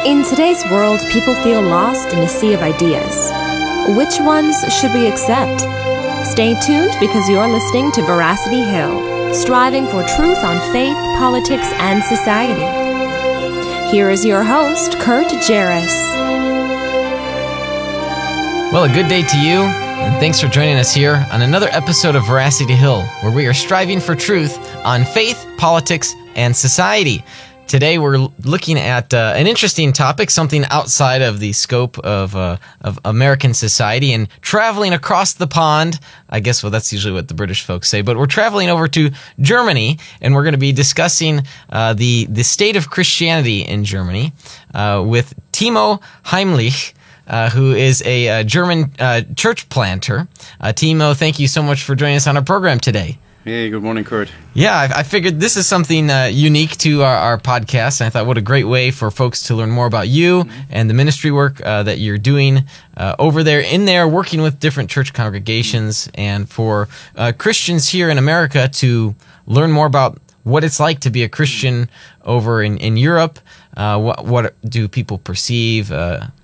In today's world, people feel lost in a sea of ideas. Which ones should we accept? Stay tuned because you're listening to Veracity Hill, striving for truth on faith, politics, and society. Here is your host, Kurt Jarris. Well, a good day to you, and thanks for joining us here on another episode of Veracity Hill, where we are striving for truth on faith, politics, and society. Today we're looking at an interesting topic, something outside of the scope of American society, and traveling across the pond. I guess, well, that's usually what the British folks say, but we're traveling over to Germany, and we're going to be discussing the state of Christianity in Germany with Timo Heimlich, who is a German church planter. Timo, thank you so much for joining us on our program today. Hey, good morning, Kurt. Yeah, I figured this is something unique to our podcast, and I thought what a great way for folks to learn more about you and the ministry work that you're doing over there, working with different church congregations, and for Christians here in America to learn more about what it's like to be a Christian over in Europe. What do people perceive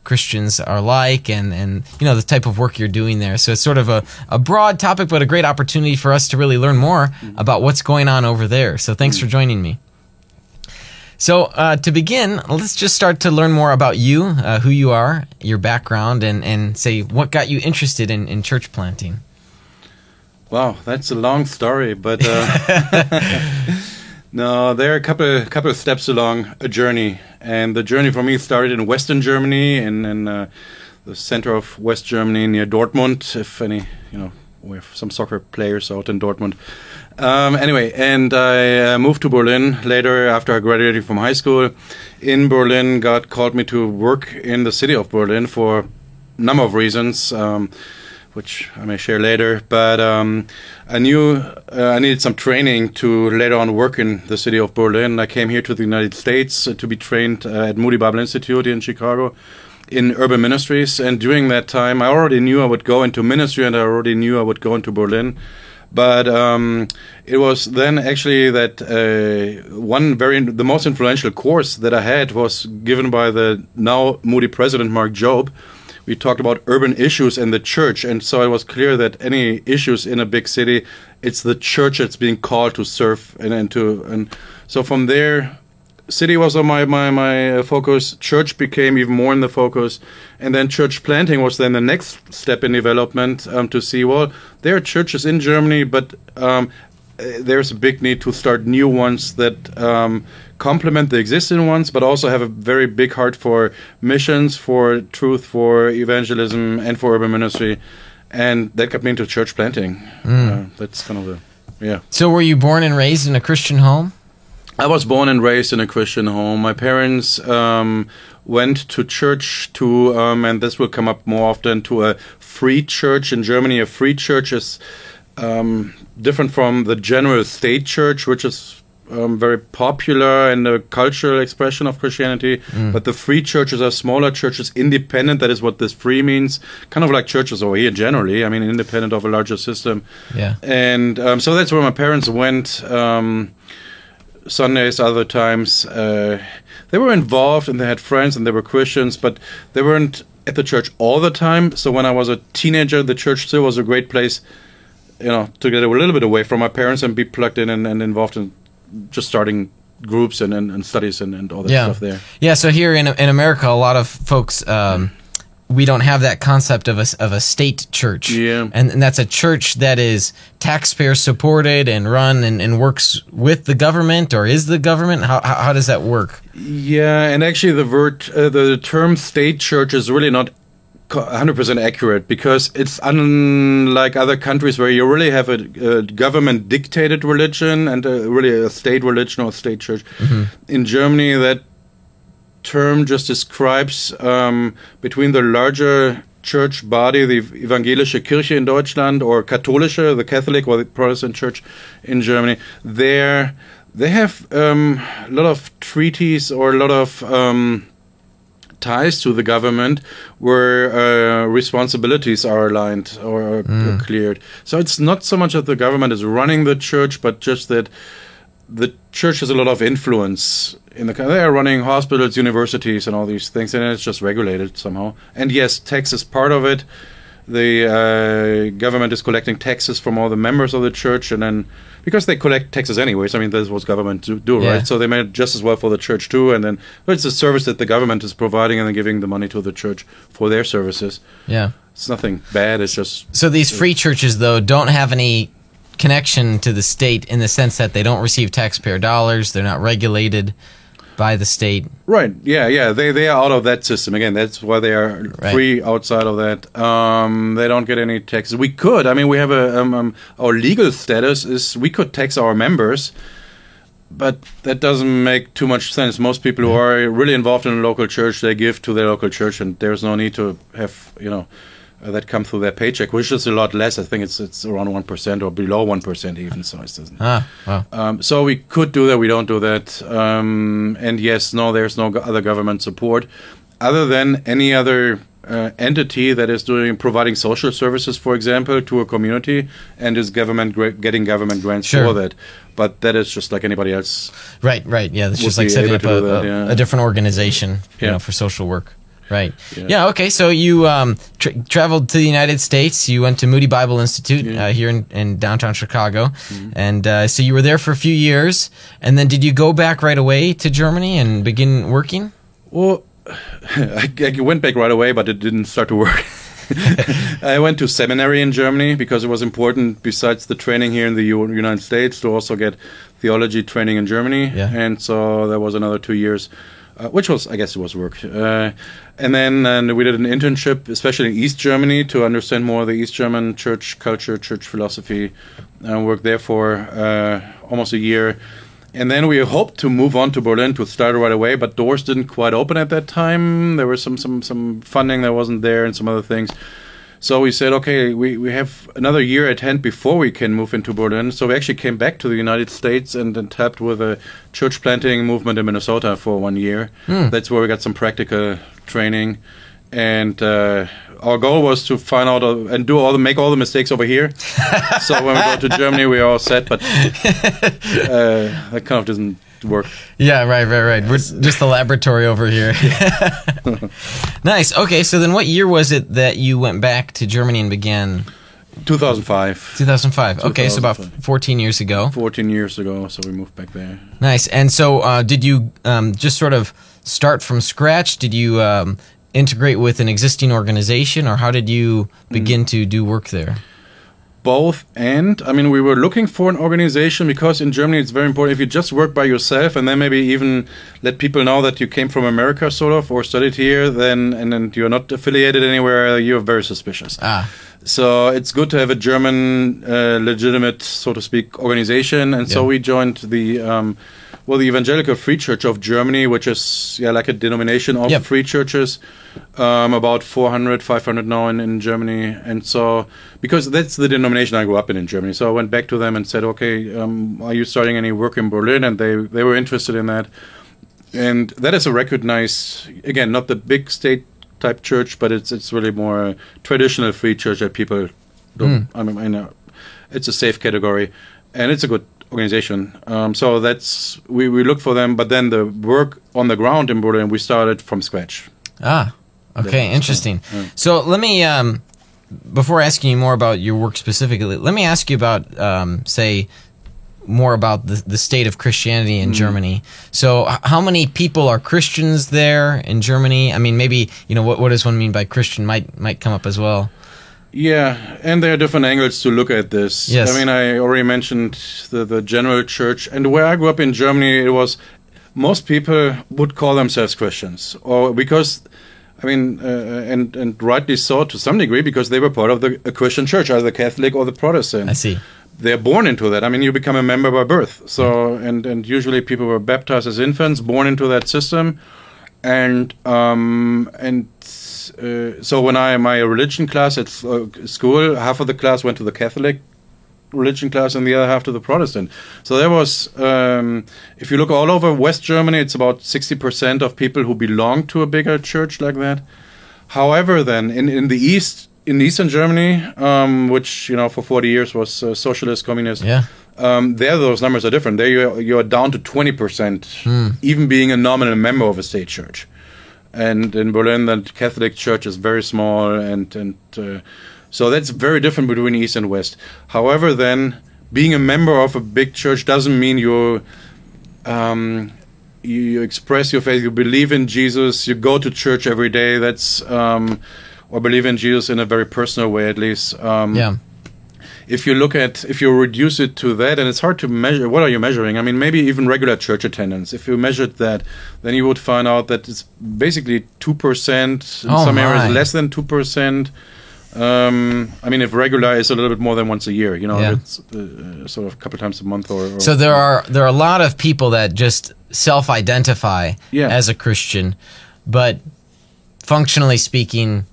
Christians are like, and you know, the type of work you're doing there. So it's sort of a broad topic, but a great opportunity for us to really learn more about what's going on over there. So thanks for joining me. So to begin, let's just start to learn more about you, who you are, your background, and say what got you interested in church planting. Wow, that's a long story, but no, there are a couple of steps along a journey, and the journey for me started in Western Germany, in the center of West Germany near Dortmund. If any, we have some soccer players out in Dortmund. Anyway, and I moved to Berlin later after I graduated from high school. In Berlin, God called me to work in the city of Berlin for a number of reasons, which I may share later, but I knew I needed some training to later on work in the city of Berlin. I came here to the United States to be trained at Moody Bible Institute in Chicago in urban ministries, and during that time I already knew I would go into ministry, and I already knew I would go into Berlin. But it was then actually that the most influential course that I had was given by the now Moody president, Mark Jobe. We talked about urban issues and the church, and so it was clear that any issues in a big city, it's the church that's being called to serve, and so from there, city was on my focus. Church became even more in the focus, and then church planting was then the next step in development, to see, well, there are churches in Germany, but there's a big need to start new ones that complement the existing ones, but also have a very big heart for missions, for truth, for evangelism, and for urban ministry. And that got me into church planting. That's kind of So were you born and raised in a Christian home? I was born and raised in a Christian home. My parents went to church and this will come up more often, to a free church in Germany. A free church is different from the general state church, which is very popular and a cultural expression of Christianity. But the free churches are smaller churches, independent. That is what this free means. Kind of like churches over here generally. I mean, independent of a larger system. Yeah. And so that's where my parents went. Sundays, other times. They were involved, and they had friends, and they were Christians, but they weren't at the church all the time. So when I was a teenager, the church still was a great place, to get a little bit away from my parents and be plugged in and involved in just starting groups and studies and all that stuff there. Yeah, so here in America, a lot of folks, we don't have that concept of a state church. Yeah. And that's a church that is taxpayer supported and run and works with the government, or is the government? How does that work? Yeah, and actually the term state church is really not 100% accurate, because it's unlike other countries where you really have a government dictated religion and really a state religion or state church. In Germany, that term just describes between the larger church body, the evangelische Kirche in Deutschland, or katholische, the Catholic or the Protestant church in Germany. They have a lot of treaties or a lot of ties to the government where responsibilities are aligned or cleared. So it's not so much that the government is running the church, but just that the church has a lot of influence in the country. They are running hospitals, universities, and all these things, and it's just regulated somehow. And yes, tax is part of it. The government is collecting taxes from all the members of the church, and then because they collect taxes anyways, I mean, that's what government do, Yeah. right? So they made it just as well for the church too, and then but it's a service that the government is providing and then giving the money to the church for their services. Yeah. It's nothing bad. It's just So these free churches, though, don't have any connection to the state in the sense that they don't receive taxpayer dollars. They're not regulated by the state. right. Yeah. They are out of that system again. That's why they are Right. free outside of that. They don't get any taxes. We could. I mean, we have our legal status is we could tax our members. But that doesn't make too much sense. Most people who are really involved in a local church, they give to their local church, and there's no need to have that come through their paycheck, which is a lot less. I think it's around 1% or below 1% even. So it doesn't. Wow. So we could do that. We don't do that. And yes, no, there's no other government support other than any other entity that is providing social services, for example, to a community, and is getting government grants Sure. for that. But that is just like anybody else. Right. Yeah, it's Would just like be setting able up to do that, yeah. a different organization, Yeah. for social work. Right. Yeah. Yeah. Okay. So you traveled to the United States. You went to Moody Bible Institute here in downtown Chicago, and so you were there for a few years. And then did you go back right away to Germany and begin working? Well, I went back right away, but it didn't start to work. I went to seminary in Germany because it was important, besides the training here in the United States, to also get theology training in Germany. Yeah. And so there was another 2 years, which was, I guess it was work. And then we did an internship, especially in East Germany, to understand more of the East German church culture, church philosophy, and worked there for almost a year. And then we hoped to move on to Berlin to start right away, but doors didn't quite open at that time. There was some funding that wasn't there and some other things. So we said, okay, we have another year at hand before we can move into Berlin. So we actually came back to the United States and then tapped with a church planting movement in Minnesota for 1 year. That's where we got some practical training. And our goal was to find out and make all the mistakes over here. So when we go to Germany, we're all set. But that kind of doesn't work. Yeah, right. We're just the laboratory over here. Nice. Okay, so then what year was it that you went back to Germany and began? 2005. 2005. Okay, so about 14 years ago. 14 years ago, so we moved back there. Nice. And so did you just sort of start from scratch? Did you integrate with an existing organization, or how did you begin to do work there? Both, and I mean, we were looking for an organization because in Germany it's very important if you just work by yourself and then maybe even let people know that you came from America, sort of, or studied here, then you're not affiliated anywhere, you're very suspicious. So it's good to have a German, legitimate, so to speak, organization, and so we joined the Evangelical Free Church of Germany, which is like a denomination of free churches, about 400, 500 now in Germany. And so, because that's the denomination I grew up in Germany. So I went back to them and said, okay, are you starting any work in Berlin? And they were interested in that. And that is a recognized, again, not the big state type church, but it's really more a traditional free church that people don't, I know it's a safe category, and it's a good organization. So that's we look for them, but then the work on the ground in Berlin, we started from scratch. Okay, interesting. So let me, before asking you more about your work specifically, let me ask you about, say, more about the state of Christianity in Germany. So how many people are Christians there in Germany? I mean, maybe, what does one mean by Christian might come up as well. Yeah, and there are different angles to look at this. Yes. I mean, I already mentioned the general church, and where I grew up in Germany, it was most people would call themselves Christians, or because, I mean, and rightly so to some degree, because they were part of a Christian church, either the Catholic or the Protestant. I see. They're born into that. I mean, you become a member by birth. So, and usually people were baptized as infants, born into that system, and so when my religion class at school, half of the class went to the Catholic religion class and the other half to the Protestant. So there was, if you look all over West Germany, it's about 60% of people who belong to a bigger church like that. However, then in the East, in Eastern Germany, which for 40 years was socialist, communist, there those numbers are different. There you're down to 20%, even being a nominal member of a state church. And in Berlin, the Catholic Church is very small, and so that's very different between East and West. However, then being a member of a big church doesn't mean you express your faith. You believe in Jesus. You go to church every day. That's or believe in Jesus in a very personal way, at least. If you reduce it to that, and it's hard to measure, what are you measuring? I mean, maybe even regular church attendance. If you measured that, then you would find out that it's basically 2%, in some areas less than 2%. I mean, if regular is a little bit more than once a year, it's sort of a couple times a month or so there are a lot of people that just self-identify as a Christian, but functionally speaking,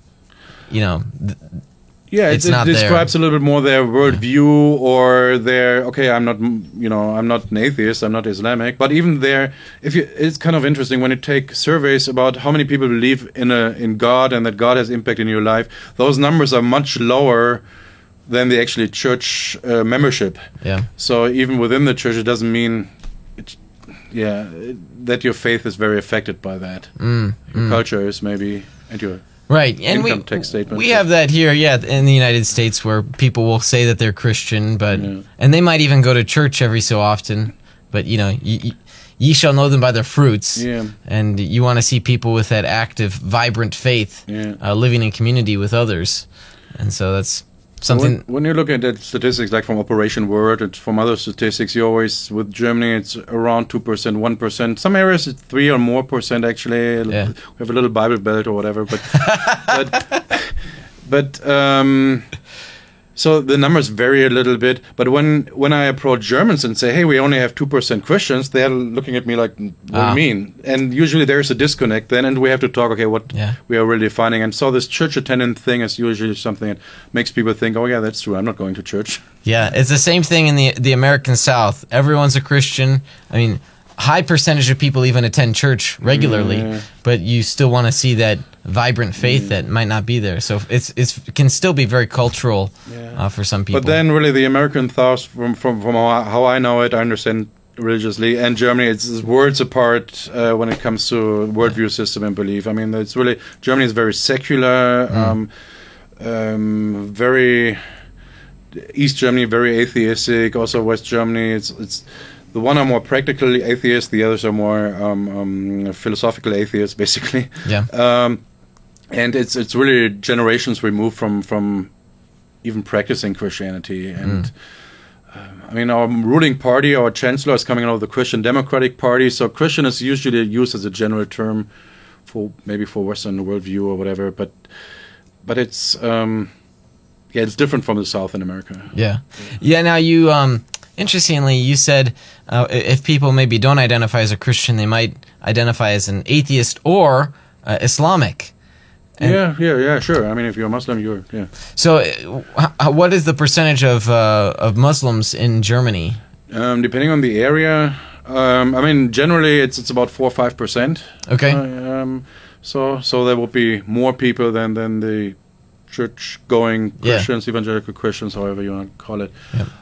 it describes a little bit more their worldview or their I'm not an atheist, I'm not Islamic, but even there, it's kind of interesting when you take surveys about how many people believe in God and that God has impact in your life. Those numbers are much lower than the actually church membership. Yeah. So even within the church, it doesn't mean that your faith is very affected by that. Your culture is maybe and your right, and we have that here, in the United States, where people will say that they're Christian, but and they might even go to church every so often, but ye shall know them by their fruits, and you want to see people with that active, vibrant faith, living in community with others, and so that's something. When you look at that statistics, like from Operation Word and from other statistics, you always, with Germany, it's around 2%, 1%. Some areas it's 3 or more percent actually. We have a little Bible Belt or whatever, but so the numbers vary a little bit. But when I approach Germans and say, hey, we only have 2% Christians, they're looking at me like, what do you mean? And usually there's a disconnect then, and we have to talk, what we are really defining. And so this church attendant thing is usually something that makes people think, oh yeah, that's true, I'm not going to church. Yeah, it's the same thing in the American South. Everyone's a Christian. I mean, high percentage of people even attend church regularly, but you still want to see that vibrant faith that might not be there. So it can still be very cultural for some people. But then really the American South, from how I know it, I understand religiously, and Germany, it's worlds apart when it comes to worldview system and belief. I mean, it's really, Germany is very secular, very, East Germany very atheistic, also West Germany, it's the one are more practically atheists, the others are more philosophical atheists, basically. And it's really generations removed from even practicing Christianity. And I mean, our ruling party, our chancellor, is coming out of the Christian Democratic Party. So Christian is usually used as a general term for Western worldview or whatever. But it's it's different from the South in America. Now you. Interestingly, you said if people maybe don't identify as a Christian, they might identify as an atheist or Islamic. And sure. I mean, if you're a Muslim, you're So, what is the percentage of Muslims in Germany? Depending on the area, I mean, generally it's about 4 or 5%. Okay. So there will be more people than the church-going Christians, evangelical Christians, however you want to call it.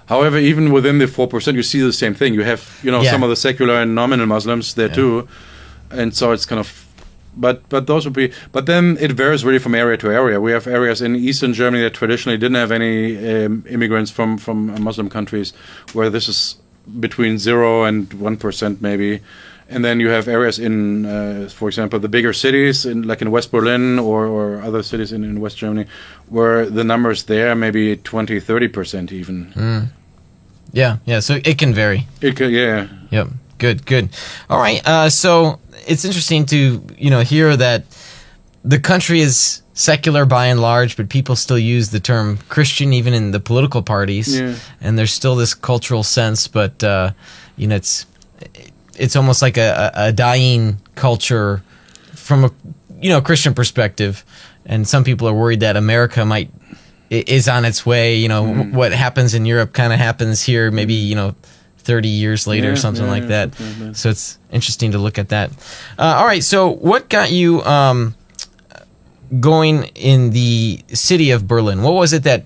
However, even within the 4%, you see the same thing. You have, some of the secular and nominal Muslims there too, and so it's kind of. But those would be. But then it varies really from area to area. We have areas in Eastern Germany that traditionally didn't have any immigrants from Muslim countries, where this is between 0 and 1% maybe. And then you have areas in, for example, the bigger cities, like in West Berlin or other cities in West Germany, where the numbers there may be 20, 30% even. So it can vary. It can, Yep. Good. All right. So it's interesting to hear that the country is secular by and large, but people still use the term Christian even in the political parties, and there's still this cultural sense. But it's almost like a dying culture from a Christian perspective, and some people are worried that America is on its way. What happens in Europe kind of happens here, maybe 30 years later or something like that. So it's interesting to look at that. All right, so what got you going in the city of Berlin? What was it that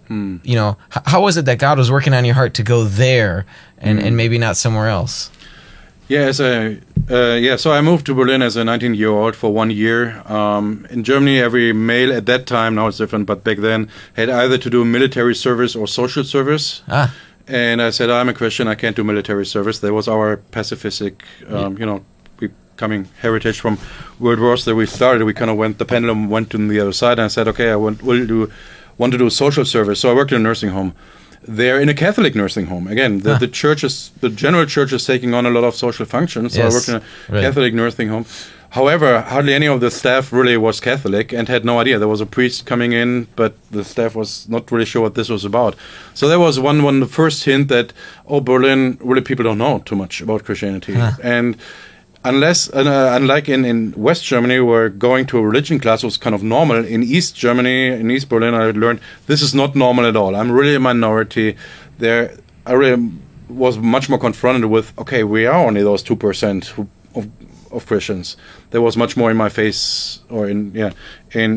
how was it that God was working on your heart to go there and maybe not somewhere else. Yeah, so I moved to Berlin as a 19-year-old for 1 year. In Germany, every male at that time, now it's different, but back then, had either to do military service or social service. And I said, I'm a Christian, I can't do military service. That was our pacifistic, coming heritage from World Wars that we started. We kind of the pendulum went to the other side, and I said, okay, I want to do social service. So I worked in a nursing home. They're in a Catholic nursing home. Again, the general church is taking on a lot of social functions. So I worked in a Catholic nursing home. However, hardly any of the staff really was Catholic and had no idea. There was a priest coming in, but the staff was not really sure what this was about. So there was the first hint that, Berlin, really people don't know too much about Christianity. And unlike in West Germany, where going to a religion class was kind of normal, in East Germany, in East Berlin, I learned this is not normal at all. I'm really a minority. I really was much more confronted with, okay, we are only those 2% of Christians. There was much more in my face, or in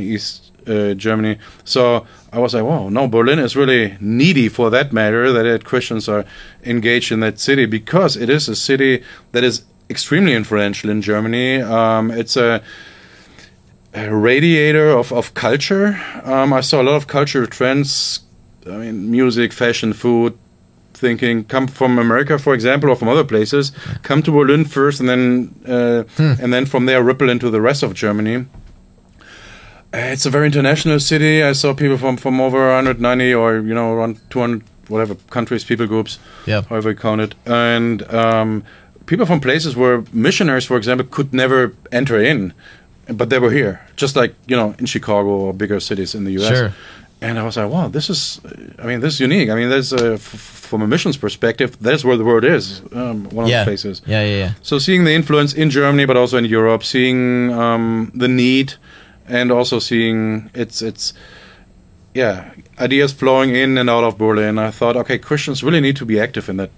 East Germany. So I was like, wow, no, Berlin is really needy for that matter, that Christians are engaged in that city, because it is a city that is extremely influential in Germany. It's a radiator of culture. I saw a lot of cultural trends, music, fashion, food, thinking, come from America, for example, or from other places, come to Berlin first, and then from there ripple into the rest of Germany. It's a very international city. I saw people from over 190 or around 200 whatever countries, people groups, however you count it, and people from places where missionaries, for example, could never enter in, but they were here, just like in Chicago or bigger cities in the U.S. Sure. And I was like, wow, this is unique. There's from a missions perspective, that's where the world is, one of the places. Yeah. So seeing the influence in Germany, but also in Europe, seeing the need, and also seeing ideas flowing in and out of Berlin, I thought, okay, Christians really need to be active in that.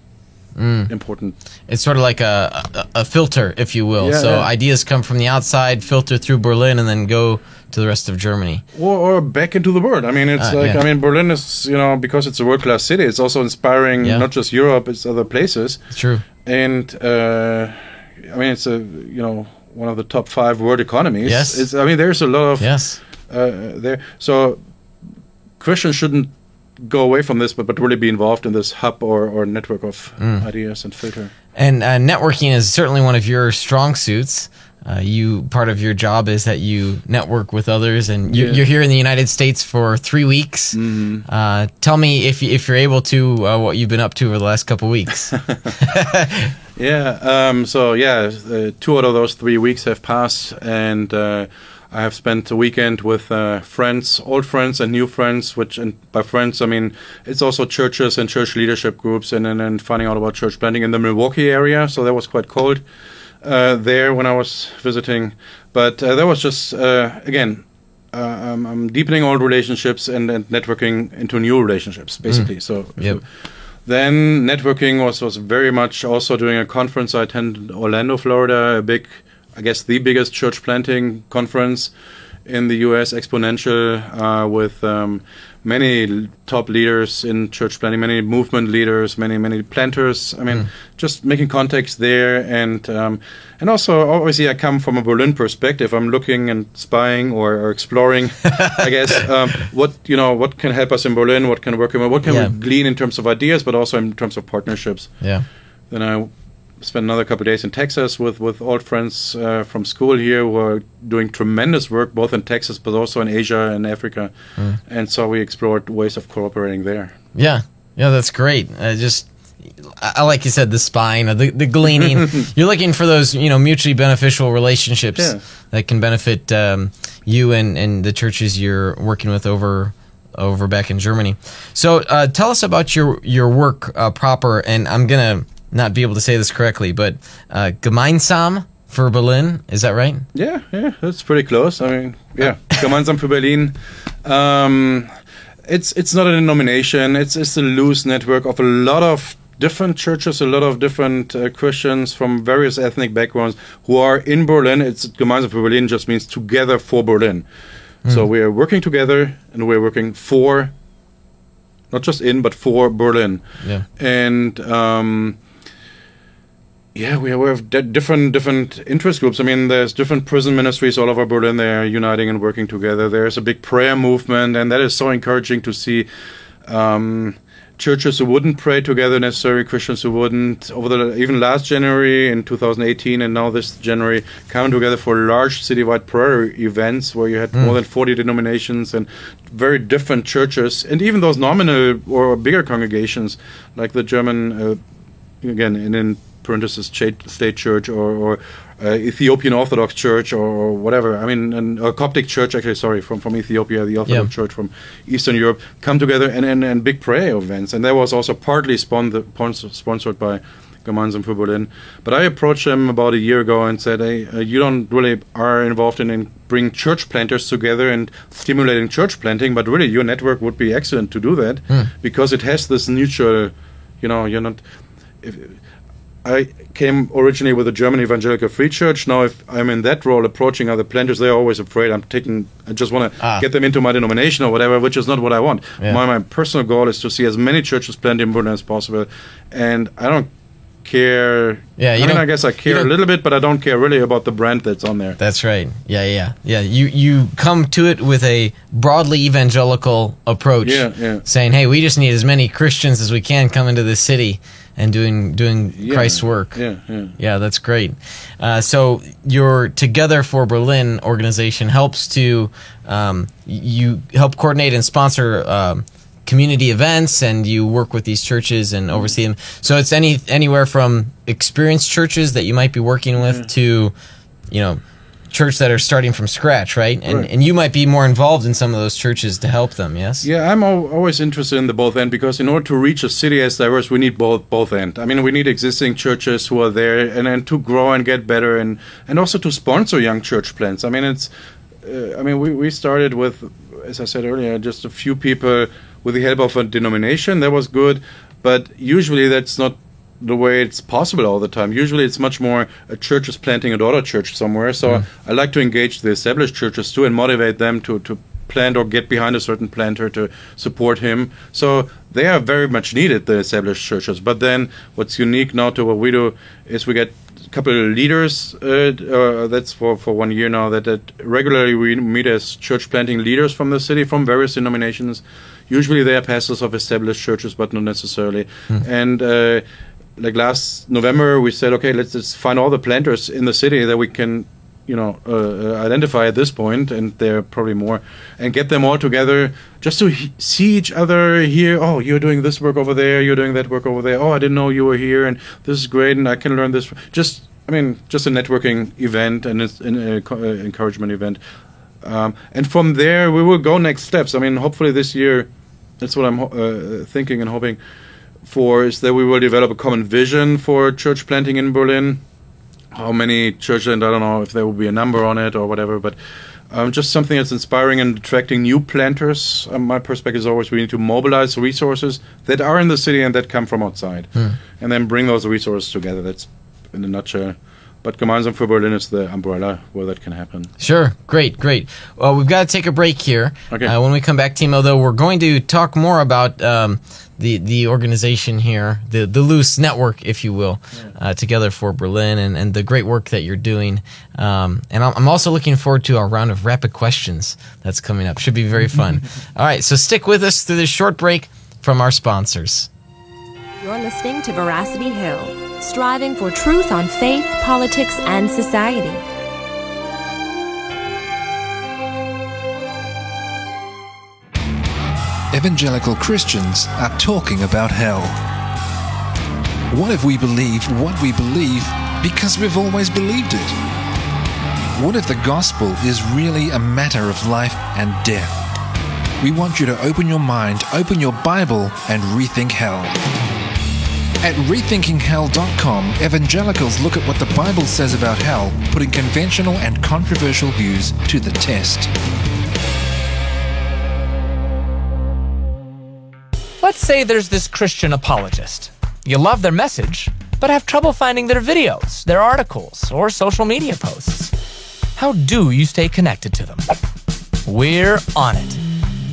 Important. It's sort of like a filter, if you will. Ideas come from the outside, filter through Berlin, and then go to the rest of Germany. Or back into the world. Berlin is, because it's a world-class city, it's also inspiring not just Europe, it's other places. It's true. And, it's one of the top 5 world economies. Yes. There's a lot of... Yes. There. So Christians shouldn't go away from this, but really be involved in this hub or network of ideas and filter. And networking is certainly one of your strong suits. Part of your job is that you network with others, and you're here in the United States for 3 weeks. Tell me if you're able to what you've been up to over the last couple weeks. 2 out of those 3 weeks have passed, and I have spent a weekend with friends, old friends and new friends, and by friends, it's also churches and church leadership groups, and then finding out about church planting in the Milwaukee area. So that was quite cold there when I was visiting. But that was just, I'm deepening old relationships and networking into new relationships, basically. Then networking was very much also doing a conference. I attended Orlando, Florida, the biggest church planting conference in the U.S., exponential, with many top leaders in church planting, many movement leaders, many planters. Just making contacts there, and also obviously I come from a Berlin perspective. I'm looking and spying or exploring, I guess, what can help us in Berlin, what can work, what can we glean in terms of ideas, but also in terms of partnerships. Yeah. Then I spent another couple of days in Texas with old friends from school here who are doing tremendous work both in Texas but also in Asia and Africa. And so we explored ways of cooperating there. Yeah, that's great. I like you said, the spine, the gleaning. You're looking for those mutually beneficial relationships that can benefit you and the churches you're working with over back in Germany. So tell us about your work proper, and I'm going to not be able to say this correctly, but gemeinsam for Berlin, is that right? Yeah, that's pretty close. Gemeinsam für Berlin. It's not a denomination. It's a loose network of a lot of different churches, a lot of different Christians from various ethnic backgrounds who are in Berlin. It's Gemeinsam für Berlin just means together for Berlin. So we are working together, and we're working for not just in, but for Berlin. Yeah. And we have different interest groups. I mean, there's different prison ministries all over Berlin. They're uniting and working together. There's a big prayer movement, and that is so encouraging to see. Churches who wouldn't pray together necessarily, Christians who wouldn't, even last January in 2018 and now this January, come together for large citywide prayer events where you had more than 40 denominations and very different churches, and even those nominal or bigger congregations like the German, again, in parenthesis, State Church or Ethiopian Orthodox Church or whatever. I mean, a Coptic Church, actually, sorry, from Ethiopia, the Orthodox Church from Eastern Europe, come together and big prayer events. And that was also partly sponsored by Gemeinsam für Berlin. But I approached them about a year ago and said, hey, you don't really are involved in bringing church planters together and stimulating church planting, but really your network would be excellent to do that because it has this mutual, you're not... I came originally with the German Evangelical Free Church. Now, if I'm in that role approaching other planters, they're always afraid I just want to get them into my denomination or whatever, which is not what I want. Yeah. My personal goal is to see as many churches planted in Berlin as possible. And I don't care. Yeah, I guess I care a little bit, but I don't care really about the brand that's on there. That's right. Yeah. You come to it with a broadly evangelical approach, saying, hey, we just need as many Christians as we can come into this city and doing Christ's work. Yeah, that's great. So your Together for Berlin organization helps to you help coordinate and sponsor community events, and you work with these churches and oversee them. So it's anywhere from experienced churches that you might be working with to, church that are starting from scratch, right? And you might be more involved in some of those churches to help them, yes? Yeah, I'm always interested in the both end, because in order to reach a city as diverse, we need both end. I mean, we need existing churches who are there and to grow and get better and also to sponsor young church plants. I mean, we started with, as I said earlier, just a few people with the help of a denomination. That was good, but usually that's not the way it's possible all the time. Usually it's much more a church is planting a daughter church somewhere. So I like to engage the established churches too and motivate them to plant or get behind a certain planter to support him. So they are very much needed, the established churches. But then what's unique now to what we do is we get a couple of leaders, that's for 1 year now, that regularly we meet as church planting leaders from the city, from various denominations. Usually they are pastors of established churches, but not necessarily. And like last November, we said, okay, let's just find all the planters in the city that we can, identify at this point, and there are probably more, and get them all together just to see each other, hear, oh, you're doing this work over there, you're doing that work over there, oh, I didn't know you were here, and this is great, and I can learn this. Just a networking event and an encouragement event. And from there, we will go next steps. I mean, hopefully this year, that's what I'm thinking and hoping for, is that we will develop a common vision for church planting in Berlin. How many churches, and I don't know if there will be a number on it or whatever, but just something that's inspiring and attracting new planters. My perspective is always we need to mobilize resources that are in the city and that come from outside, and then bring those resources together. That's in a nutshell. But Gemeinsam für Berlin is the umbrella where that can happen. Sure. Great. Well, we've got to take a break here. Okay. When we come back, Timo, though, we're going to talk more about the organization here, the loose network, if you will, Together for Berlin, and the great work that you're doing. And I'm also looking forward to our round of rapid questions that's coming up. Should be very fun. All right, so stick with us through this short break from our sponsors. You're listening to Veracity Hill, striving for truth on faith, politics, and society. Evangelical Christians are talking about hell. What if we believe what we believe because we've always believed it? What if the gospel is really a matter of life and death? We want you to open your mind, open your Bible, and rethink hell. At rethinkinghell.com, evangelicals look at what the Bible says about hell, putting conventional and controversial views to the test. Let's say there's this Christian apologist. You love their message, but have trouble finding their videos, their articles, or social media posts. How do you stay connected to them? We're on it.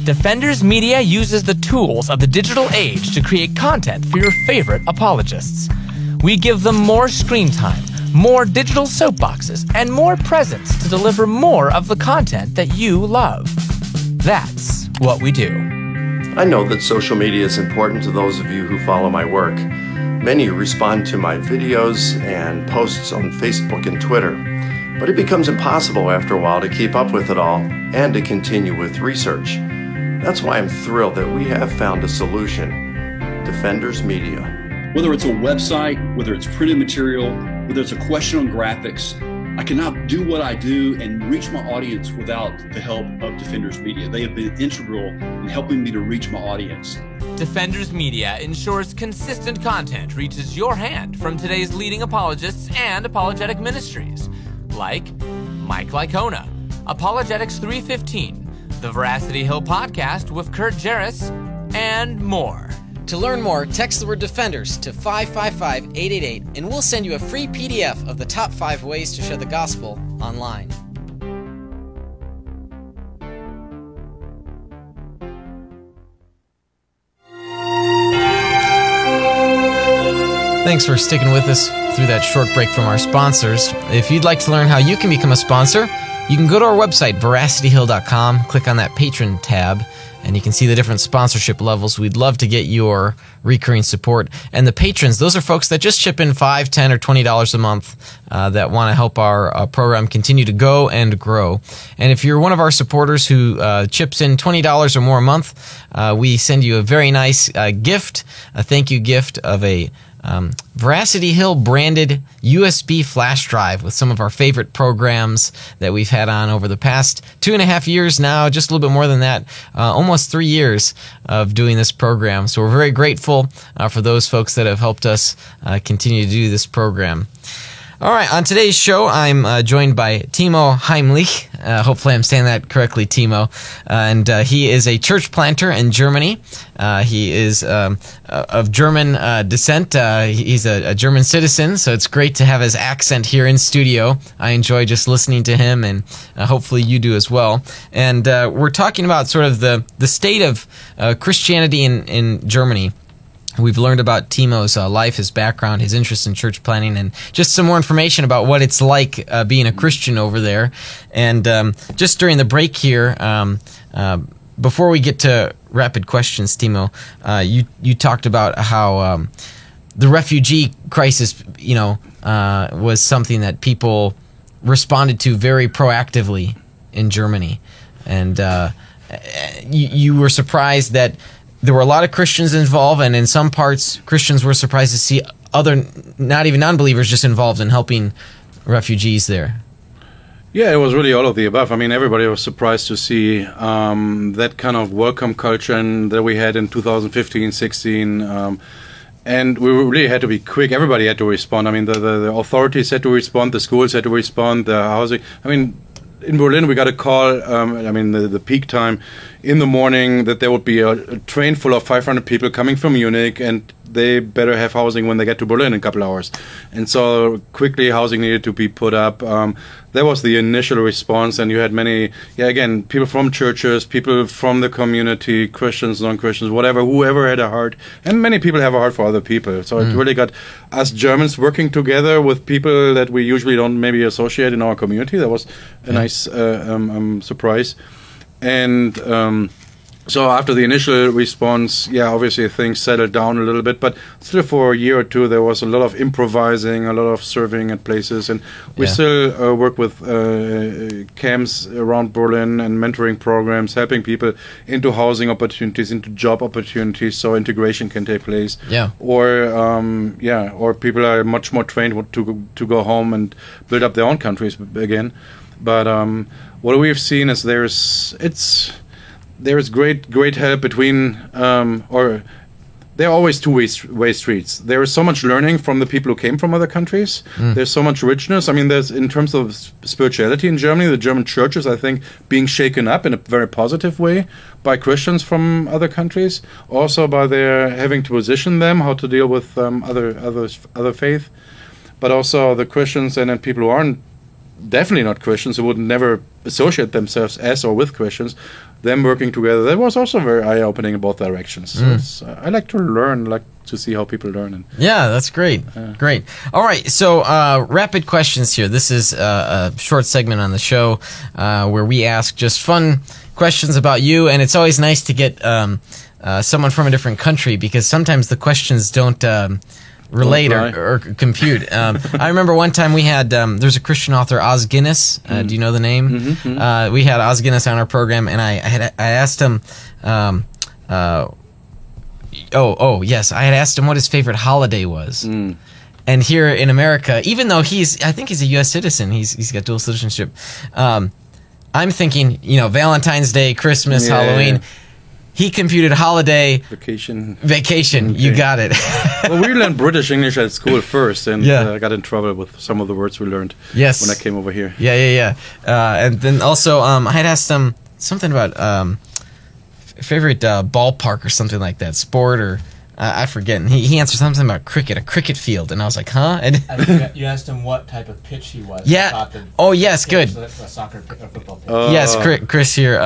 Defenders Media uses the tools of the digital age to create content for your favorite apologists. We give them more screen time, more digital soapboxes, and more presence to deliver more of the content that you love. That's what we do. I know that social media is important to those of you who follow my work. Many respond to my videos and posts on Facebook and Twitter, but it becomes impossible after a while to keep up with it all and to continue with research. That's why I'm thrilled that we have found a solution, Defenders Media. Whether it's a website, whether it's printed material, whether it's a question on graphics, I cannot do what I do and reach my audience without the help of Defenders Media. They have been integral in helping me to reach my audience. Defenders Media ensures consistent content reaches your hand from today's leading apologists and apologetic ministries, like Mike Lycona, Apologetics 315, the Veracity Hill Podcast with Kurt Jarris, and more. To learn more, text the word Defenders to 555-888 and we'll send you a free PDF of the top 5 ways to share the gospel online. Thanks for sticking with us through that short break from our sponsors. If you'd like to learn how you can become a sponsor, you can go to our website, veracityhill.com, click on that Patron tab, and you can see the different sponsorship levels. We'd love to get your recurring support. And the patrons, those are folks that just chip in $5, $10, or $20 a month that want to help our program continue to go and grow. And if you're one of our supporters who chips in $20 or more a month, we send you a very nice gift, a thank you gift of a Veracity Hill branded USB flash drive with some of our favorite programs that we've had on over the past 2.5 years now, just a little bit more than that, almost 3 years of doing this program. So we're very grateful for those folks that have helped us continue to do this program. All right, on today's show, I'm joined by Timo Heimlich. Hopefully I'm saying that correctly, Timo. And he is a church planter in Germany. He is of German descent. He's a German citizen, so it's great to have his accent here in studio. I enjoy just listening to him, and hopefully you do as well. And we're talking about sort of the state of Christianity in Germany. We've learned about Timo's life, his background, his interest in church planning, and just some more information about what it's like being a Christian over there. And just during the break here, before we get to rapid questions, Timo, you talked about how the refugee crisis, was something that people responded to very proactively in Germany. And you were surprised that there were a lot of Christians involved, and in some parts, Christians were surprised to see other, not even non-believers, just involved in helping refugees there. Yeah, it was really all of the above. I mean, everybody was surprised to see that kind of welcome culture that we had in 2015, 16. And we really had to be quick. Everybody had to respond. I mean, the authorities had to respond. The schools had to respond. The housing. I mean, in Berlin, we got a call, the peak time in the morning that there would be a train full of 500 people coming from Munich, and they better have housing when they get to Berlin in a couple hours. And so quickly housing needed to be put up. That was the initial response, and you had many, people from churches, people from the community, Christians, non-Christians, whatever, whoever had a heart. And many people have a heart for other people. So it really got us Germans working together with people that we usually don't maybe associate in our community. That was a nice surprise. And so after the initial response, obviously things settled down a little bit, but still for a year or two there was a lot of improvising, a lot of serving at places, and we still work with camps around Berlin and mentoring programs, helping people into housing opportunities, into job opportunities, so integration can take place. Or people are much more trained to go home and build up their own countries again. But what we've seen is there is great help between, there are always two-way streets. There is so much learning from the people who came from other countries. There's so much richness. I mean, there's, in terms of spirituality in Germany, the German churches, I think, being shaken up in a very positive way by Christians from other countries. Also by their having to position them, how to deal with other faith. But also the Christians and then people who aren't definitely not Christians, who would never associate themselves as or with Christians, them working together, that was also very eye-opening in both directions. So I like to learn, like to see how people learn. And yeah, that's great. Great. All right, so rapid questions here. This is a short segment on the show where we ask just fun questions about you, and it's always nice to get someone from a different country because sometimes the questions don't relate or compute. I remember one time we had there's a Christian author, Os Guinness. Do you know the name? We had Os Guinness on our program, and I asked him. Yes, I had asked him what his favorite holiday was. And here in America, even though I think he's a U.S. citizen, he's got dual citizenship. I'm thinking, Valentine's Day, Christmas, Halloween. Yeah. He computed holiday, vacation. Okay. You got it. Well, we learned British English at school first, and I got in trouble with some of the words we learned. Yes. When I came over here. Yeah. And then also, I had asked him something about favorite ballpark or something like that, sport or I forget. And he answered something about cricket, a cricket field, and I was like, huh? And I think you asked him what type of pitch he was. Yeah. Oh, yes, good. A soccer pitch, a football pitch. Yes, Chris here.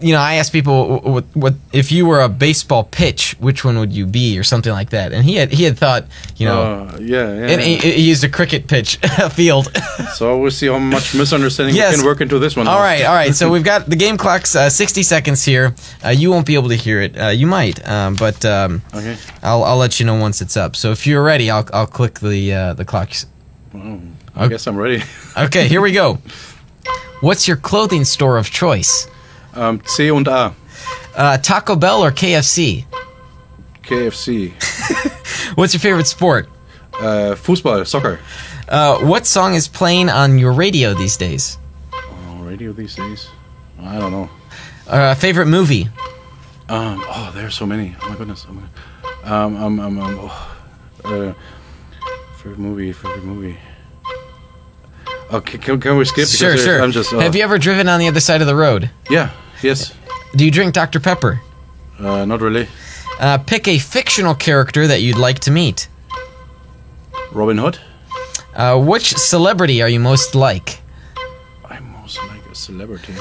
I asked people what if you were a baseball pitch, which one would you be, or something like that. And he had thought, and he used a cricket pitch field. So we'll see how much misunderstanding we can work into this one. All right. So we've got the game clock's 60 seconds here. You won't be able to hear it. You might, but okay. I'll let you know once it's up. So if you're ready, I'll click the clock. I guess I'm ready. Okay, here we go. What's your clothing store of choice? C&A. Taco Bell or KFC? KFC. What's your favorite sport? Fußball, soccer. What song is playing on your radio these days? Radio these days? I don't know. Favorite movie? There's so many. Oh my goodness. Favorite movie. Okay, can we skip? Sure. I'm just, Have you ever driven on the other side of the road? Yeah. Yes. Do you drink Dr. Pepper? Not really. Pick a fictional character that you'd like to meet. Robin Hood. Which celebrity are you most like? I'm most like a celebrity.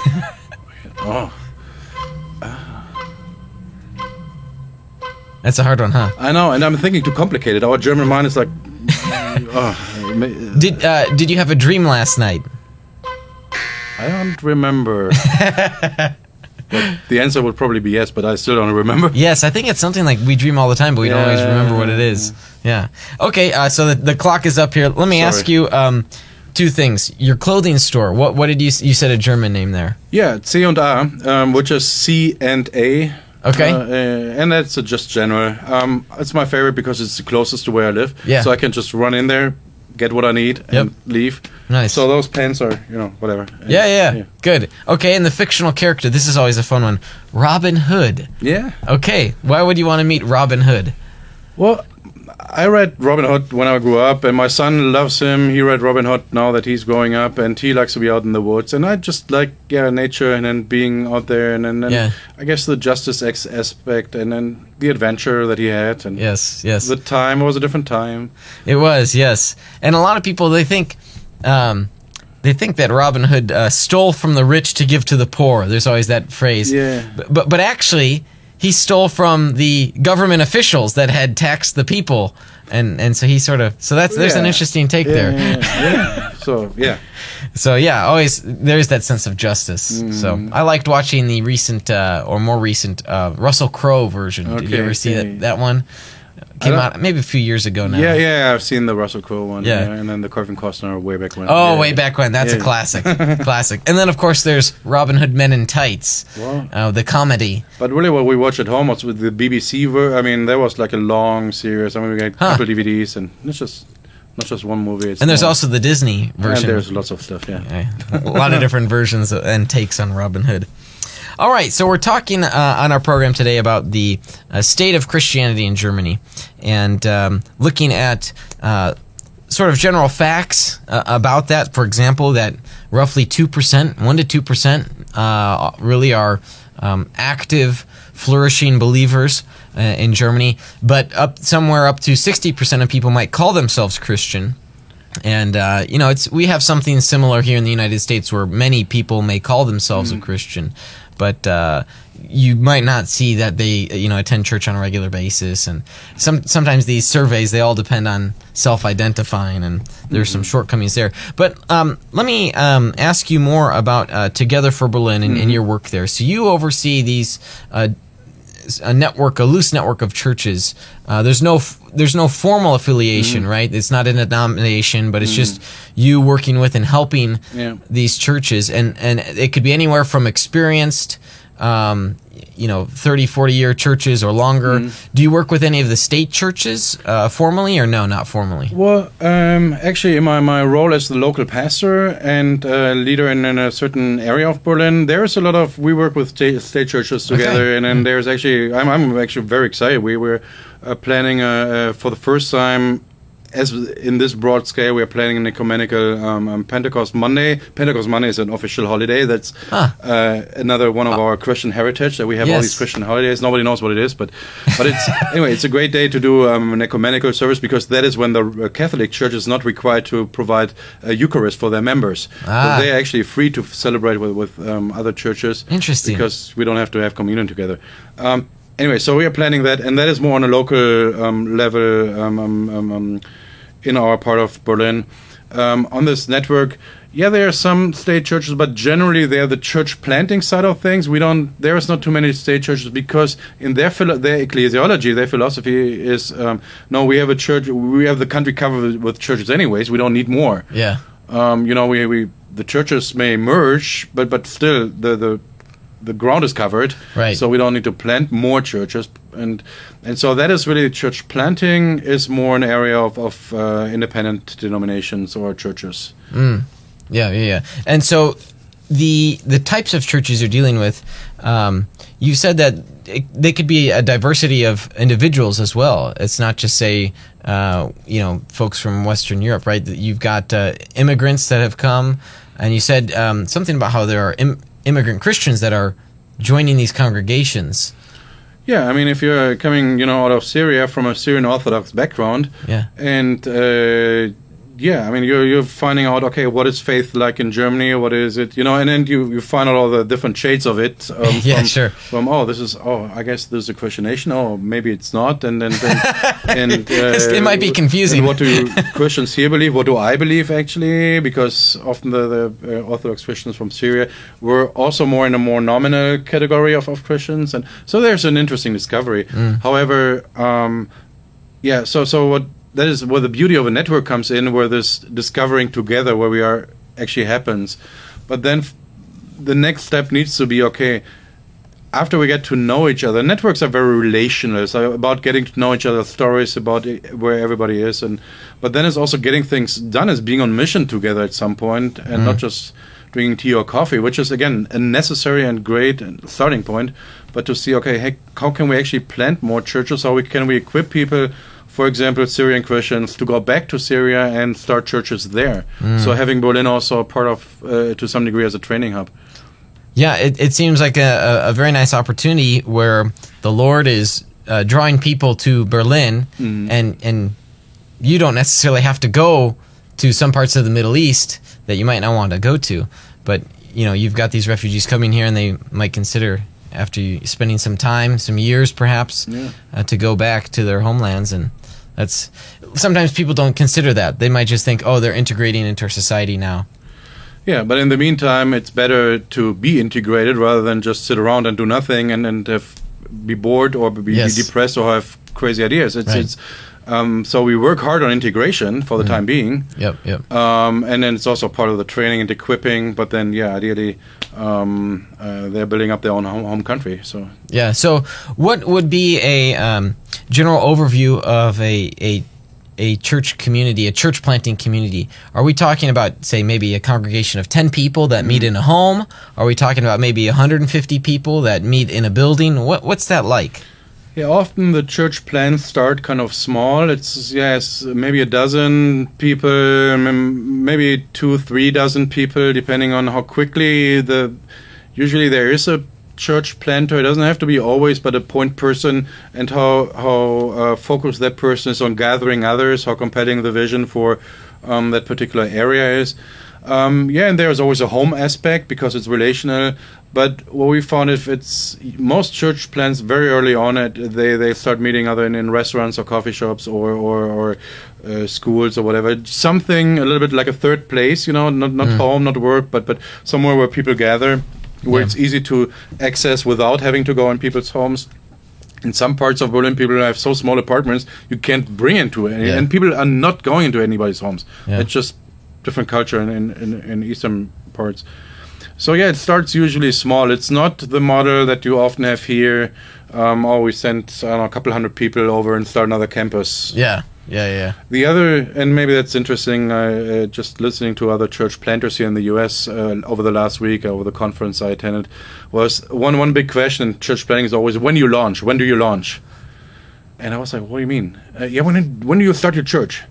That's a hard one, huh? I know, and I'm thinking too complicated. Our German mind is like. Did you have a dream last night? I don't remember. The answer would probably be yes, but I still don't remember. Yes, I think it's something like we dream all the time, but we don't always remember what it is. Yeah. Okay, so the clock is up here. Let me ask you two things. Your clothing store, what did you said a German name there? Yeah, C&A, which is C&A. Okay. And that's just general. It's my favorite because it's the closest to where I live. Yeah. So I can just run in there, get what I need, and leave. Nice. So those pants are, whatever. Yeah. Good. Okay, and the fictional character, this is always a fun one. Robin Hood. Yeah. Okay, why would you want to meet Robin Hood? Well, I read Robin Hood when I grew up, and my son loves him. He read Robin Hood now that he's growing up, and he likes to be out in the woods. And I just like, nature, and then being out there, and then I guess the justice aspect, and then the adventure that he had. And yes. The time was a different time. It was, yes. And a lot of people, they think that Robin Hood stole from the rich to give to the poor. There's always that phrase. Yeah. But actually, he stole from the government officials that had taxed the people, and so he sort of there's an interesting take there. Yeah. So always there's that sense of justice. So I liked watching the recent or more recent Russell Crowe version. Did you ever see that one? Came out maybe a few years ago now. Yeah, I've seen the Russell Crowe one. Yeah. And then the Kevin Costner way back when. Oh, way back when. That's a classic. Classic. And then, of course, there's Robin Hood Men in Tights, the comedy. But really what we watch at home was with the BBC there was like a long series. We got a couple DVDs, and it's just not just one movie. And there's also the Disney version. And there's lots of stuff, a lot of different versions and takes on Robin Hood. All right, so we're talking on our program today about the state of Christianity in Germany and looking at sort of general facts about that. For example, that roughly 2%, 1 to 2%, really are active, flourishing believers in Germany, but somewhere up to 60% of people might call themselves Christian. And we have something similar here in the United States where many people may call themselves a Christian. but you might not see that they attend church on a regular basis. And sometimes these surveys, they all depend on self-identifying, and there's some shortcomings there. But let me ask you more about Together for Berlin and your work there. So you oversee these a loose network of churches. There's no formal affiliation, right? It's not a denomination, but it's just you working with and helping these churches, and it could be anywhere from experienced 30, 40-year churches or longer. Do you work with any of the state churches formally, or no, not formally? Well, actually, in my role as the local pastor and leader in a certain area of Berlin, there's a lot of, we work with state churches together, and then there's actually, I'm actually very excited. We were planning for the first time, as in this broad scale, we are planning an ecumenical Pentecost Monday. Pentecost Monday is an official holiday. That's another one of our Christian heritage, that we have all these Christian holidays. Nobody knows what it is, but it's anyway. It's a great day to do an ecumenical service, because that is when the Catholic Church is not required to provide a Eucharist for their members. So they're actually free to celebrate with other churches. Interesting, because we don't have to have communion together. Anyway, so we are planning that, and that is more on a local level in our part of Berlin. On this network, there are some state churches, but generally they're the church planting side of things. There is not too many state churches, because in their ecclesiology, their philosophy is, no, we have a church, we have the country covered with churches anyways, we don't need more. Yeah. The churches may merge, but still the ground is covered, right? So we don't need to plant more churches, and so that is really, church planting is more an area of independent denominations or churches. Yeah. And so the types of churches you're dealing with, you said that they could be a diversity of individuals as well. It's not just, say, folks from Western Europe, right? You've got immigrants that have come, and you said something about how there are immigrant Christians that are joining these congregations. Yeah, I mean, if you're coming, out of Syria, from a Syrian Orthodox background, and I mean, you're finding out, okay, what is faith like in Germany? What is it? And then you find out all the different shades of it. From I guess there's a Christian nation. Oh, maybe it's not. And then it might be confusing. And what do Christians here believe? What do I believe, actually? Because often the Orthodox Christians from Syria were also more in a more nominal category of Christians, and so there's an interesting discovery. However, so what. That is where the beauty of a network comes in, where this discovering together, where we are, actually happens. But then the next step needs to be, okay, after we get to know each other, networks are very relational. It's about getting to know each other's stories, about where everybody is. But then it's also getting things done, as being on mission together at some point, and not just drinking tea or coffee, which is, again, a necessary and great starting point. But to see, okay, hey, how can we actually plant more churches? How can we equip people, for example, Syrian Christians, to go back to Syria and start churches there? So having Berlin also a part of, to some degree, as a training hub. Yeah, it seems like a very nice opportunity where the Lord is drawing people to Berlin, and you don't necessarily have to go to some parts of the Middle East that you might not want to go to. But, you've got these refugees coming here, and they might consider, after you spending some time, some years perhaps, to go back to their homelands. And that's sometimes people don't consider that. They might just think, oh, they're integrating into our society now. Yeah, but in the meantime, it's better to be integrated rather than just sit around and do nothing and be bored or be depressed or have crazy ideas. So we work hard on integration for the time being. Yep. And then it's also part of the training and equipping. But then, ideally, they're building up their own home country. So what would be a general overview of a church community, a church planting community? Are we talking about, say, maybe a congregation of 10 people that meet in a home? Are we talking about maybe 150 people that meet in a building? What's that like? Yeah, often the church plans start kind of small. It's maybe a dozen people, maybe 2-3 dozen people, depending on how quickly usually there is a church planter. It doesn't have to be always, but a point person, and how focused that person is on gathering others, how compelling the vision for that particular area is. Yeah, and there's always a home aspect because it's relational. But what we found, if it's most church plants very early on, they start meeting other in restaurants or coffee shops or schools or whatever. Something a little bit like a third place, not home, not work, but somewhere where people gather, where it's easy to access without having to go in people's homes. In some parts of Berlin, people have so small apartments you can't bring into any, and people are not going into anybody's homes. Yeah. It's just different culture in eastern parts. So yeah, it starts usually small. It's not the model that you often have here. We send a couple hundred people over and start another campus. Yeah. The other, and maybe that's interesting, just listening to other church planters here in the U.S. Over the last week, over the conference I attended, was one big question in church planting is always, when do you launch? And I was like, what do you mean? When do you start your church?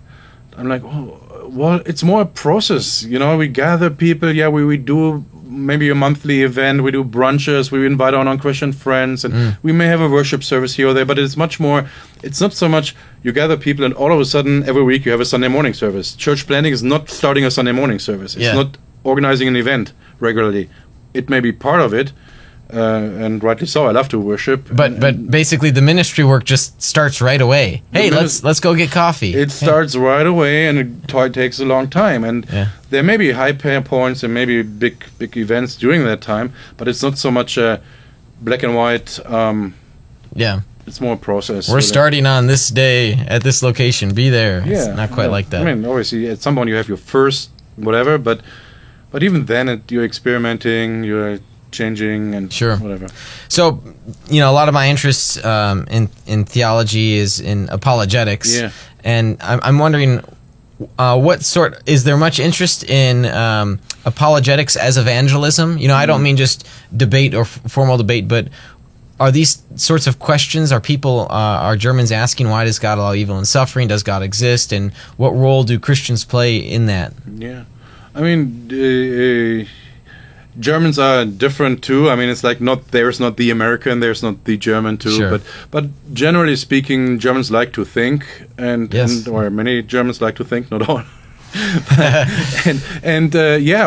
I'm like, well, it's more a process. We gather people. We do maybe a monthly event. We do brunches. We invite our non-Christian friends, and we may have a worship service here or there. But it's much more. It's not so much you gather people and all of a sudden every week you have a Sunday morning service. Church planting is not starting a Sunday morning service. It's not organizing an event regularly. It may be part of it. And rightly so. I love to worship. But basically, the ministry work just starts right away. Hey, let's go get coffee. It starts right away, and it takes a long time. And there may be high points and maybe big events during that time, but it's not so much black and white. It's more a process. We're starting on this day at this location. Be there. It's not quite like that. I mean, obviously, at some point you have your first whatever, but even then, you're experimenting. You're changing and whatever. So, a lot of my interest in theology is in apologetics. Yeah. And I'm wondering, is there much interest in apologetics as evangelism? I don't mean just debate or formal debate, but are these sorts of questions, are Germans asking, why does God allow evil and suffering? Does God exist? And what role do Christians play in that? Yeah. I mean, Germans are different too. I mean, it's like there's not the American, there's not the German too. Sure. But generally speaking, Germans like to think, or many Germans like to think, not all.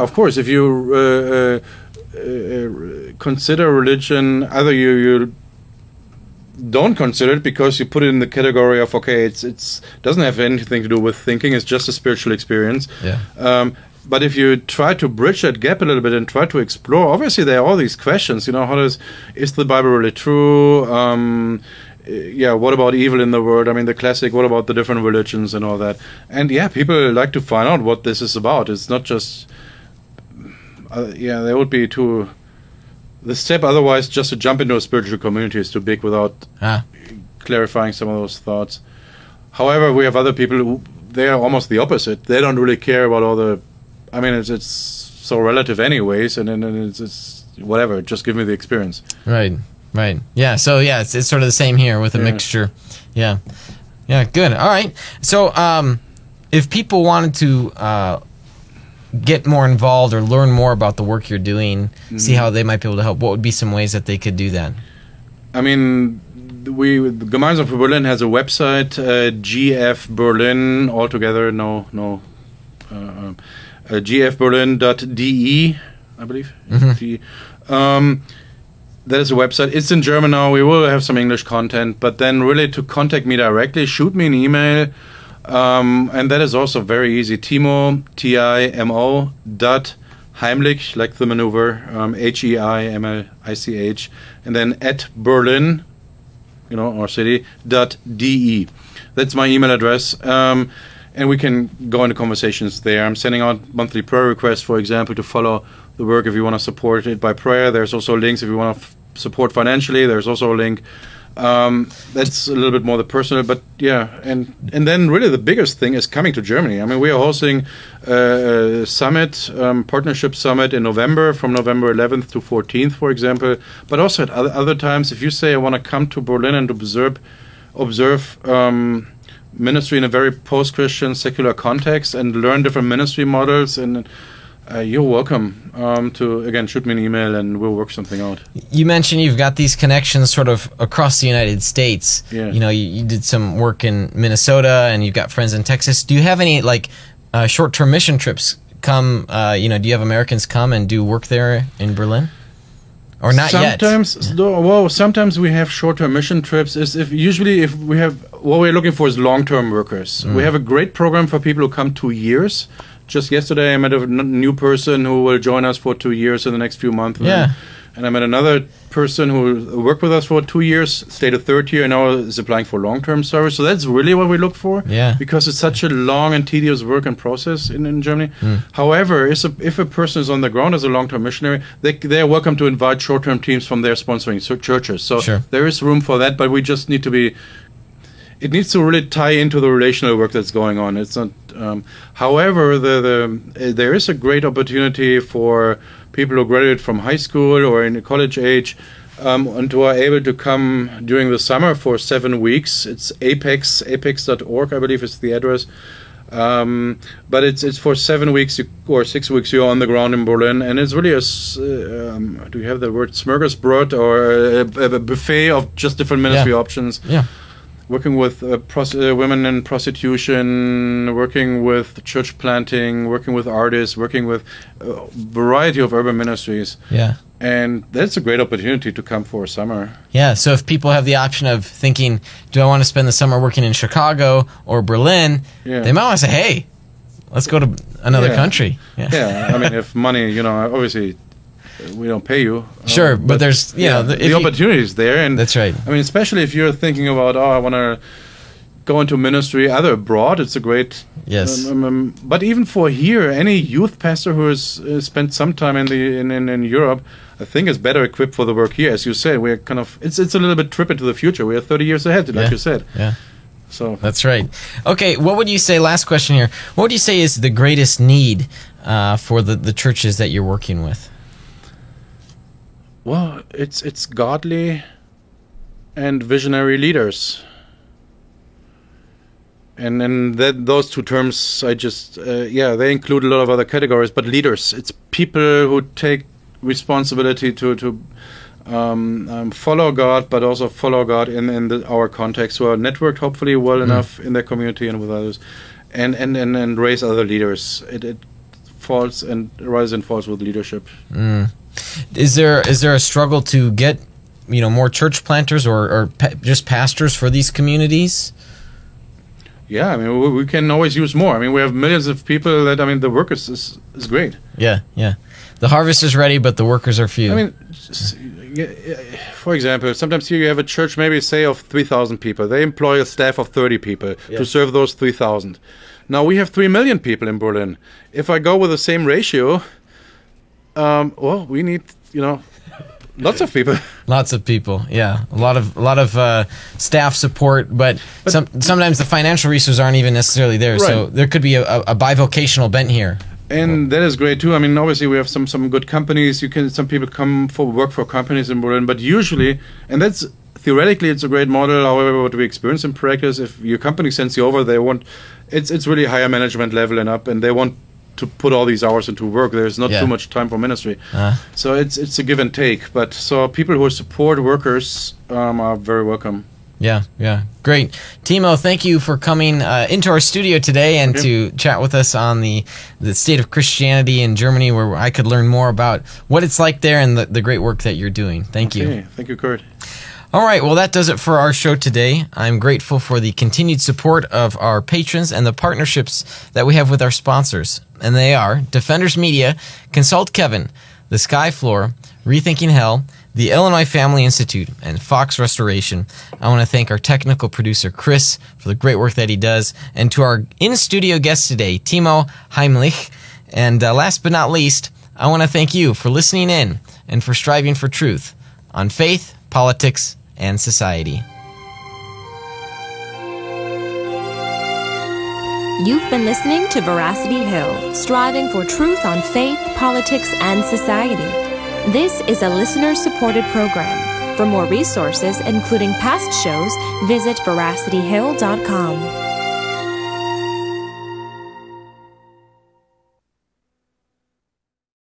Of course, if you consider religion, either you don't consider it because you put it in the category of it's doesn't have anything to do with thinking. It's just a spiritual experience. Yeah. But if you try to bridge that gap a little bit and try to explore, obviously there are all these questions. Is the Bible really true? What about evil in the world? I mean, the classic. What about the different religions and all that? And people like to find out what this is about. It's not just. There would be too. The step otherwise just to jump into a spiritual community is too big without clarifying some of those thoughts. However, we have other people who they are almost the opposite. They don't really care about all the. I mean, it's so relative, anyways, and then it's whatever. Just give me the experience. Right. Yeah. So it's sort of the same here with a mixture. Yeah. Good. All right. So if people wanted to get more involved or learn more about the work you're doing, see how they might be able to help, what would be some ways that they could do that? I mean, the Gemeinsam für Berlin has a website, GF Berlin, altogether, gfberlin.de, I believe. That is a website. It's in German now. We will have some English content, but then really to contact me directly, shoot me an email, and that is also very easy. Timo, Timo, Heimlich, like the maneuver, Heimlich, and then at Berlin, our city, .de. That's my email address. And we can go into conversations there. I'm sending out monthly prayer requests, for example, to follow the work if you want to support it by prayer. There's also links if you want to support financially. There's also a link. That's a little bit more the personal, but and then really the biggest thing is coming to Germany. I mean, we are hosting a summit, partnership summit in November, from November 11th to 14th, for example. But also at other times, if you say I want to come to Berlin and observe ministry in a very post-Christian secular context and learn different ministry models, and you're welcome to, again, shoot me an email and we'll work something out. You mentioned you've got these connections sort of across the United States. Yeah. You did some work in Minnesota and you've got friends in Texas. Do you have any short-term mission trips come, do you have Americans come and do work there in Berlin? Or not yet? Sometimes we have short-term mission trips. Usually if we have, what we're looking for is long-term workers. We have a great program for people who come 2 years. Just yesterday I met a new person who will join us for 2 years in the next few months. And I met another person who worked with us for 2 years, stayed a third year, and now is applying for long-term service. So that's really what we look for, because it's such a long and tedious work and process in Germany. However, if a person is on the ground as a long-term missionary, they are welcome to invite short-term teams from their sponsoring churches. So there is room for that, but we just need to be... It needs to really tie into the relational work that's going on. It's not. However, there is a great opportunity for people who graduate from high school or in college age, and who are able to come during the summer for 7 weeks. It's apex.org, I believe is the address. But it's for 7 weeks or 6 weeks you're on the ground in Berlin, and it's really do you have the word smorgasbord, or a buffet of just different ministry options. Working with women in prostitution, working with church planting, working with artists, working with a variety of urban ministries. And that's a great opportunity to come for a summer. So if people have the option of thinking, do I want to spend the summer working in Chicago or Berlin, they might want to say, hey, let's go to another country. I mean, if money, obviously... we don't pay you. But there's, the opportunity is there. And that's right. I mean, especially if you're thinking about, I want to go into ministry either abroad, it's a great... but even for here, any youth pastor who has spent some time in Europe, I think is better equipped for the work here. As you said, we're kind of... It's a little bit trip into the future. We are 30 years ahead, like you said. So that's right. Okay, what would you say, last question here, what would you say is the greatest need for the churches that you're working with? Well, it's godly and visionary leaders, and those two terms I just they include a lot of other categories, but leaders, it's people who take responsibility to follow God, but also follow God in our context, who are networked hopefully well enough in their community and with others, and raise other leaders. It falls and rises and falls with leadership. Is there a struggle to get more church planters or just pastors for these communities? I mean, we can always use more. I mean, we have millions of people that, I mean, the work is great. The harvest is ready, but the workers are few. I mean, for example, sometimes here you have a church, maybe say of 3,000 people. They employ a staff of 30 people to serve those 3,000. Now we have 3 million people in Berlin. If I go with the same ratio, we need, lots of people. Lots of people, a lot of staff support, but sometimes the financial resources aren't even necessarily there. So there could be a bivocational bent here. And that is great too. I mean, obviously we have some good companies. Some people come for work for companies in Berlin, but usually, and that's theoretically it's a great model. However, what we experience in practice, if your company sends you over, they want it's really higher management level and up, and they want to put all these hours into work. There's not too much time for ministry. So it's a give and take. But so people who support workers are very welcome. Great. Timo, thank you for coming into our studio today and to chat with us on the state of Christianity in Germany, where I could learn more about what it's like there and the great work that you're doing. Thank you. Thank you, Kurt. All right, well, that does it for our show today. I'm grateful for the continued support of our patrons and the partnerships that we have with our sponsors. And they are Defenders Media, Consult Kevin, The Sky Floor, Rethinking Hell, the Illinois Family Institute, and Fox Restoration. I want to thank our technical producer, Chris, for the great work that he does, and to our in-studio guest today, Timo Heimlich. And last but not least, I want to thank you for listening in and for striving for truth on faith, politics, and society. You've been listening to Veracity Hill, striving for truth on faith, politics, and society. This is a listener-supported program. For more resources, including past shows, visit veracityhill.com.